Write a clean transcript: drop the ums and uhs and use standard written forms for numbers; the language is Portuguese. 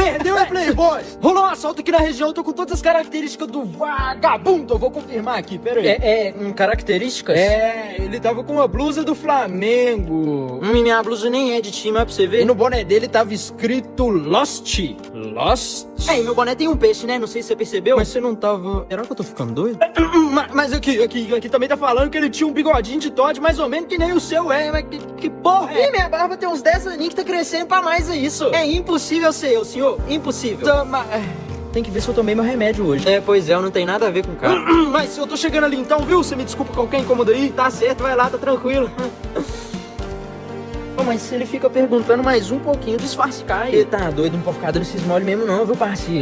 Perdeu, é Playboy! Rolou um assalto aqui na região, eu tô com todas as características do vagabundo. Eu vou confirmar aqui, pera aí. Características? Ele tava com uma blusa do Flamengo. Minha blusa nem é de time, é pra você E ver. no boné dele tava escrito Lost. Lost? Meu boné tem um peixe, né? Não sei se você percebeu. Mas você não tava... Será que eu tô ficando doido? Mas Mas aqui também tá falando que ele tinha um bigodinho de Todd mais ou menos que nem o seu é. Mas que porra é? Ih, minha barba tem uns 10 aninhos que tá crescendo pra mais isso. É impossível ser eu, senhor. Impossível. Tem que ver se eu tomei meu remédio hoje. Pois é, não tem nada a ver com o cara. Mas se eu tô chegando ali então, viu? Você me desculpa qualquer incômodo aí. Tá certo, vai lá, tá tranquilo. Mas se ele fica perguntando mais um pouquinho, disfarce cai. Ele tá doido, não pode ficar dando esses mole mesmo não, viu, parceiro?